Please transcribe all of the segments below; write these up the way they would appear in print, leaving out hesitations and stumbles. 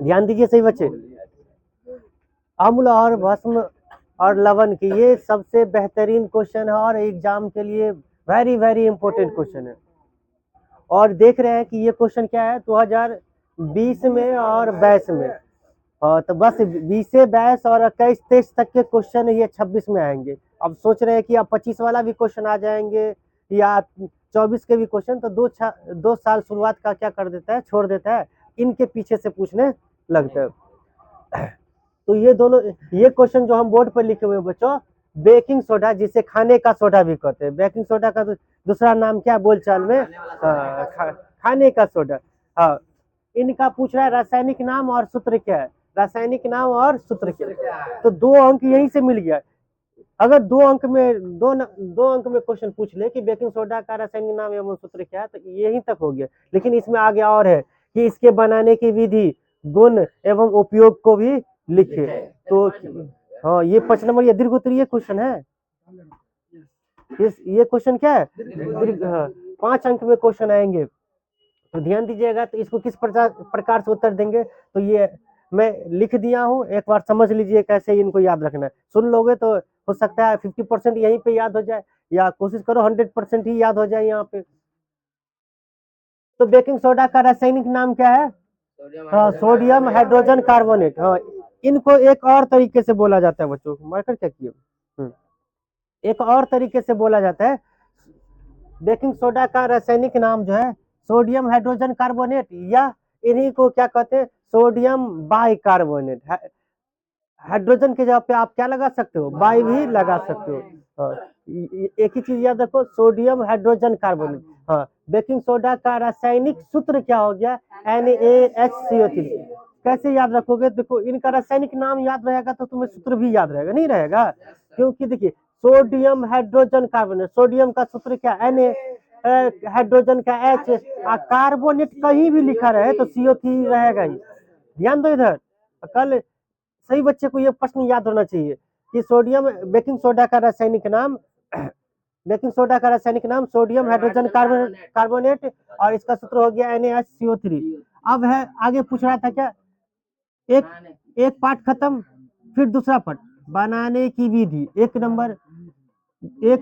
ध्यान दीजिए सही बच्चे, अम्ल और भस्म और लवण की ये सबसे बेहतरीन क्वेश्चन है और एग्जाम के लिए वेरी वेरी इंपॉर्टेंट क्वेश्चन है। और देख रहे हैं कि ये क्वेश्चन क्या है 2020 में और 22 में, तो बस 20 से 22 और 21 23 तक के क्वेश्चन ये 26 में आएंगे। अब सोच रहे हैं कि अब 25 वाला भी क्वेश्चन आ जाएंगे या 24 के भी क्वेश्चन, तो 2 साल शुरुआत का क्या कर देता है, छोड़ देता है, इनके पीछे से पूछने लगता है। तो ये दोनों, ये क्वेश्चन जो हम बोर्ड पर लिखे हुए हैं बच्चों, बेकिंग सोडा जिसे खाने का सोडा भी कहते हैं, बेकिंग सोडा का दूसरा नाम क्या बोलचाल में, खाने का सोडा। हाँ, इनका पूछ रहा है रासायनिक नाम और सूत्र क्या है, रासायनिक नाम और सूत्र क्या है, तो 2 अंक यहीं से मिल गया। अगर 2 अंक में क्वेश्चन पूछ ले कि बेकिंग सोडा का रासायनिक नाम एवं सूत्र क्या है, तो यहीं तक हो गया। लेकिन इसमें आगे और है कि इसके बनाने की विधि, गुण एवं उपयोग को भी लिखे। तो हाँ, ये 5 नंबर ये दीर्घ उत्तरीय क्वेश्चन है। ये क्वेश्चन क्या है, दीर्घ। हाँ, 5 अंक में क्वेश्चन आएंगे, तो ध्यान दीजिएगा। तो इसको किस प्रकार से उत्तर देंगे, तो ये मैं लिख दिया हूँ, एक बार समझ लीजिए कैसे इनको याद रखना है। सुन लोगे तो हो सकता है 50% यहीं पे याद हो जाए, या कोशिश करो 100% ही याद हो जाए यहाँ पे। तो बेकिंग सोडा का रासायनिक नाम क्या है, हाँ, सोडियम हाइड्रोजन कार्बोनेट। हाँ, इनको एक और तरीके से बोला जाता है बच्चों, मार्कर क्या किए, एक और तरीके से बोला जाता है। बेकिंग सोडा का रासायनिक नाम जो है सोडियम हाइड्रोजन कार्बोनेट, या इन्हीं को क्या कहते हैं, सोडियम बाइकार्बोनेट। हाइड्रोजन के जगह पे आप क्या लगा सकते हो, बाई भी लगा सकते हो। एक ही चीज याद रखो, सोडियम हाइड्रोजन कार्बोनेट। हाँ, बेकिंग सोडा का रासायनिक सूत्र क्या हो गया, NaHCO3। कैसे याद रखोगे, देखो इनका रासायनिक नाम याद रहेगा तो तुम्हें सूत्र भी याद रहेगा, नहीं रहेगा, क्योंकि देखिए सोडियम हाइड्रोजन कार्बोनेट, सोडियम का सूत्र क्या, Na, हाइड्रोजन का H, कार्बोनेट कहीं भी लिखा रहे तो CO3 रहेगा ही। ध्यान दो इधर, कल सही बच्चे को यह प्रश्न याद होना चाहिए कि सोडियम, बेकिंग सोडा का रासायनिक नाम, बेकिंग सोडा का रासायनिक नाम सोडियम हाइड्रोजन कार्बोनेट, और इसका सूत्र हो गया NaHCO3। अब है आगे पूछ रहा था क्या, एक एक पार्ट खत्म, फिर दूसरा पार्ट बनाने की विधि। एक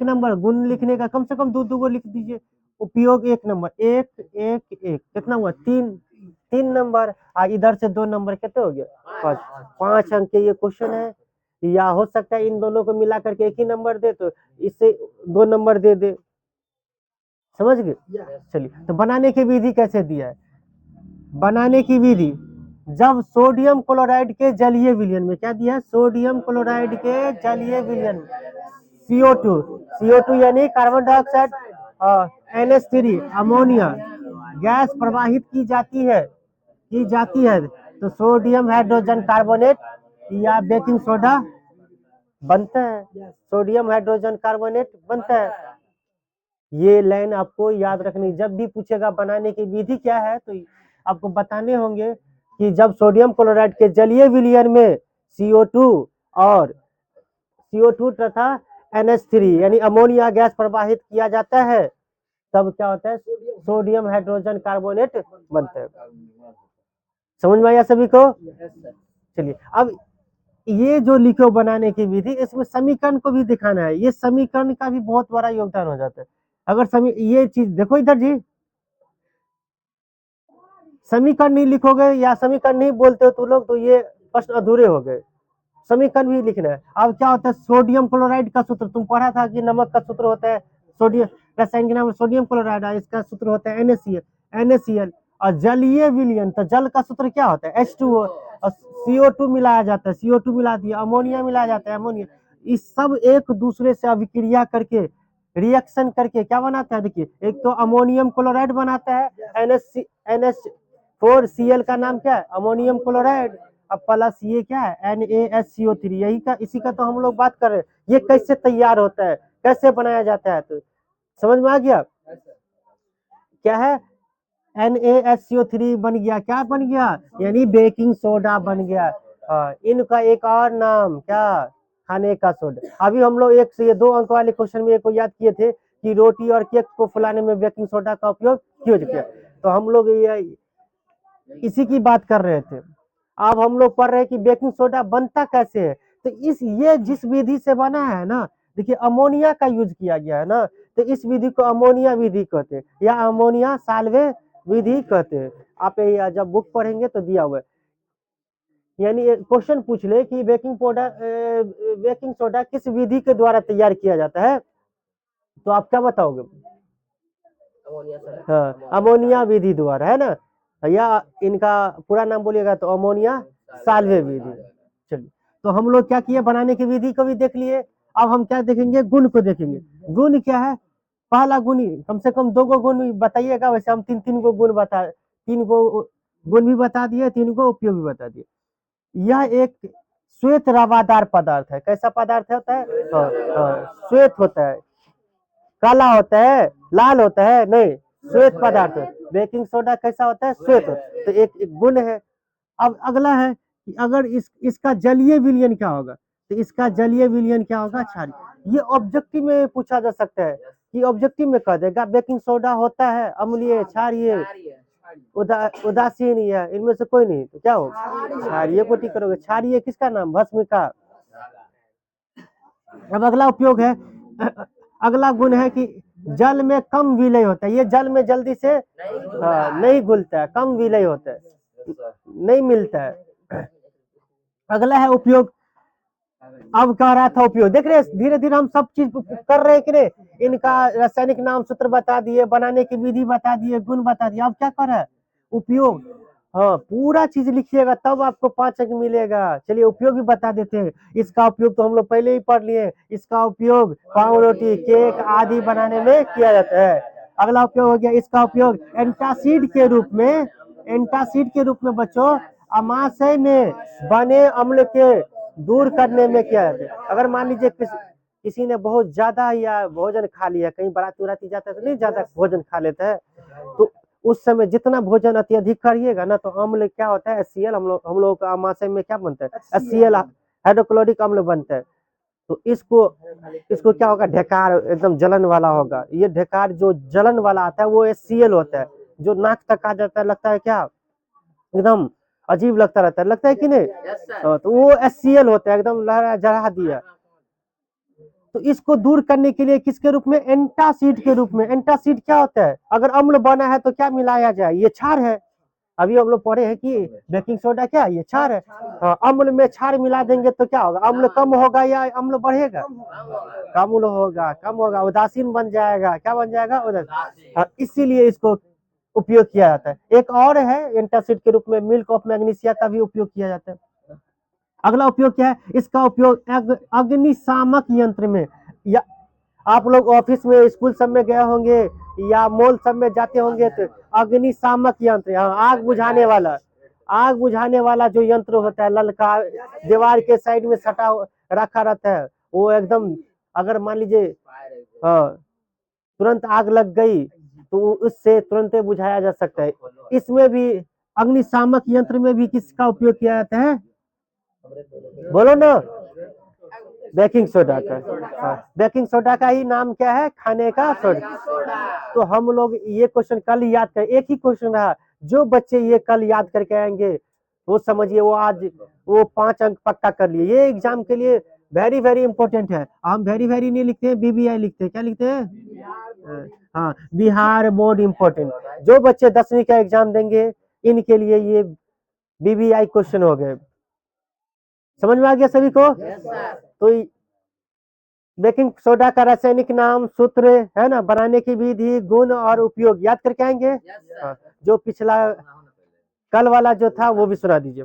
नंबर गुण लिखने का कम से कम 2 लिख दीजिए। उपयोग 1 नंबर, एक एक एक, कितना हुआ, 3 नंबर। इधर से 2 नंबर, कितने हो गया, 5 अंक के ये क्वेश्चन है। या हो सकता है इन दोनों को मिला करके एक ही नंबर दे, तो इससे 2 नंबर दे दे, समझ गए। चलिए, तो बनाने की विधि कैसे दिया है, बनाने की विधि, जब सोडियम क्लोराइड के जलीय विलयन में, क्या दिया है, सोडियम क्लोराइड के जलीय विलयन में CO2 यानी carbon dioxide, NH3 ammonia gas प्रवाहित की जाती है, तो सोडियम हाइड्रोजन कार्बोनेट या बेकिंग सोडा बनता है, सोडियम हाइड्रोजन कार्बोनेट बनता है। ये लाइन आपको याद रखनी, जब भी पूछेगा बनाने की विधि क्या है, तो आपको बताने होंगे कि जब सोडियम क्लोराइड के जलीय विलयन में CO2 और CO2 तथा NH3 यानी अमोनिया गैस प्रवाहित किया जाता है, तब क्या होता है, सोडियम हाइड्रोजन कार्बोनेट बनता है। समझ में आया सभी को। चलिए, अब ये जो लिखो बनाने की विधि, इसमें समीकरण को भी दिखाना है, ये समीकरण का भी बहुत बड़ा योगदान हो जाता है। अगर ये चीज देखो इधर जी, समीकरण नहीं लिखोगे या समीकरण नहीं बोलते हो तो लोग, तो ये प्रश्न अधूरे हो गए। समीकरण भी लिखना है। अब क्या होता है, सोडियम क्लोराइड का सूत्र तुम पढ़ा था कि नमक का सूत्र होता है सोडियम, रासायनिक नाम सोडियम क्लोराइड, इसका सूत्र होता है NaCl। और जलीय विलयन, तो जल का सूत्र क्या होता है, H2O, और CO2 मिलाया जाता है, CO2 मिला दिया, अमोनिया मिलाया जाता है, अमोनिया। इस सब एक दूसरे से अभिक्रिया करके, रिएक्शन करके क्या बनाता है, देखिए एक तो अमोनियम क्लोराइड बनाता है, NH4Cl का नाम क्या है, अमोनियम क्लोराइड। अब प्लस ये क्या है, NaSCO3, यही का, इसी का तो हम लोग बात कर रहे हैं। ये कैसे तैयार होता है, कैसे बनाया जाता है, तो समझ में आ गया, क्या है, NaSCO3 बन गया, क्या बन गया, यानी बेकिंग सोडा बन गया। इनका एक और नाम क्या, खाने का सोडा। अभी हम लोग 1 से ये 2 अंक वाले क्वेश्चन में एक को याद किए थे कि रोटी और केक को फुलाने में बेकिंग सोडा का उपयोग क्यों किया, तो हम लोग ये इसी की बात कर रहे थे। अब हम लोग पढ़ रहे हैं कि बेकिंग सोडा बनता कैसे है। तो ये जिस विधि से बना है ना, देखिए अमोनिया का यूज किया गया है ना, तो इस विधि को अमोनिया विधि कहते हैं या अमोनिया साल्वे विधि कहते हैं। आप ये जब बुक पढ़ेंगे तो दिया हुआ है, यानी क्वेश्चन पूछ ले कि बेकिंग सोडा किस विधि के द्वारा तैयार किया जाता है, तो आप क्या बताओगे? हाँ, अमोनिया विधि द्वारा, है ना, या इनका पूरा नाम बोलिएगा तो अमोनिया साल्वे विधि। चलिए, तो हम लोग क्या किए, बनाने की विधि को भी देख लिए। अब हम क्या देखेंगे, गुण को देखेंगे। गुण क्या है? पहला गुण ही कम से कम 2 गो गुण बताइएगा, वैसे हम 3 गो गुण 3 गो गुण भी बता दिए, 3 गो उपयोग भी बता दिए। यह एक श्वेत रवादार पदार्थ है। कैसा पदार्थ होता है? श्वेत होता है, काला होता है, लाल होता है नहीं, श्वेत पदार्थ है। बेकिंग सोडा कैसा होता है? श्वेत होता है। तो एक गुण है। अब अगला है कि अगर इसका जलीय विलयन क्या होगा, तो इसका जलीय विलयन क्या होगा? क्षारीय। ये ऑब्जेक्टिव में पूछा जा सकता है, कि ऑब्जेक्टिव में कह देगा बेकिंग सोडा होता है अम्लीय, क्षारीय, उदासीन, या इनमें से कोई नहीं, तो क्या होगा? क्षारीय को टिक करोगे। क्षारीय किसका नाम? भस्म का। अब अगला उपयोग है, अगला गुण है कि जल में कम विलय होता है। ये जल में जल्दी से नहीं घुलता है, कम विलय होता है, नहीं मिलता है। अगला है उपयोग। अब कह रहा था उपयोग, देख रहे धीरे धीरे हम सब चीज कर रहे हैं कि नहीं, इनका रासायनिक नाम सूत्र बता दिए, बनाने की विधि बता दिए, गुण बता दिए। अब क्या कर रहा है? उपयोग। हाँ, पूरा चीज लिखिएगा तब आपको 5 अंक मिलेगा। चलिए उपयोग भी बता देते हैं। इसका उपयोग तो हम लोग पहले ही पढ़ लिए। इसका उपयोग पाव रोटी, केक आदि बनाने में किया जाता है। अगला उपयोग हो गया, इसका उपयोग एंटासिड के रूप में, एंटासिड के रूप में बच्चों अमाशय में बने अम्ल के दूर करने में किया जाता है। अगर मान लीजिए किसी ने बहुत ज्यादा या भोजन खा लिया, कहीं बाराती उराती जाता है तो नहीं ज्यादा भोजन खा लेता है, तो उस समय जितना भोजन अत्यधिक करिएगा ना, तो अम्ल क्या होता है? HCl। हम लोग का आमाशय में क्या बनता है? HCl, हाइड्रोक्लोरिक अम्ल बनता है। तो इसको क्या होगा? ढेकार एकदम जलन वाला होगा। ये ढेकार जो जलन वाला आता है वो HCl होता है, जो नाक तक आ जाता है, लगता है क्या एकदम अजीब लगता रहता है, लगता है कि नहीं? तो वो HCl होता है, एकदम लहरा जला दिया। तो इसको दूर करने के लिए किसके रूप में? एंटासिड के रूप में। एंटासिड क्या होता है? अगर अम्ल बना है तो क्या मिलाया जाए? ये क्षार है। अभी हम लोग पढ़े हैं कि बेकिंग सोडा क्या? ये क्षार है। अम्ल में क्षार मिला देंगे तो क्या होगा? अम्ल कम होगा या अम्ल बढ़ेगा? कम होगा, कम होगा, उदासीन बन जाएगा। क्या बन जाएगा? उदासीन। इसीलिए इसको उपयोग किया जाता है। एक और है एंटासिड के रूप में, मिल्क ऑफ मैग्नीशिया का भी उपयोग किया जाता है। अगला उपयोग क्या है? इसका उपयोग अग्निशामक यंत्र में, या आप लोग ऑफिस में, स्कूल सब में गए होंगे या मॉल सब में जाते होंगे, तो अग्निशामक यंत्र, आग बुझाने वाला, आग बुझाने वाला जो यंत्र होता है ललका, दीवार के साइड में सटा रखा रहता है, वो एकदम अगर मान लीजिए तुरंत आग लग गई तो उससे तुरंत बुझाया जा सकता है। इसमें भी अग्निशामक यंत्र में भी किसका उपयोग किया जाता है? बोलो ना, बेकिंग सोडा का। बेकिंग सोडा का ही नाम क्या है? खाने का सोडा। तो हम लोग ये क्वेश्चन कल याद कर, एक ही क्वेश्चन रहा, जो बच्चे ये कल याद करके आएंगे वो समझिए वो आज वो 5 अंक पक्का कर लिए। ये एग्जाम के लिए वेरी वेरी इंपॉर्टेंट है। हम वेरी वेरी नहीं लिखते हैं, BBI लिखते हैं। क्या लिखते हैं? हाँ, बिहार बोर्ड इम्पोर्टेंट। जो बच्चे 10वीं का एग्जाम देंगे इनके लिए ये BBI क्वेश्चन हो गए। समझ में आ गया सभी को? तो बेकिंग सोडा का रासायनिक नाम, सूत्र, है ना, बनाने की विधि, गुण और उपयोग याद करके आएंगे। जो पिछला कल वाला जो था वो भी सुना दीजिए।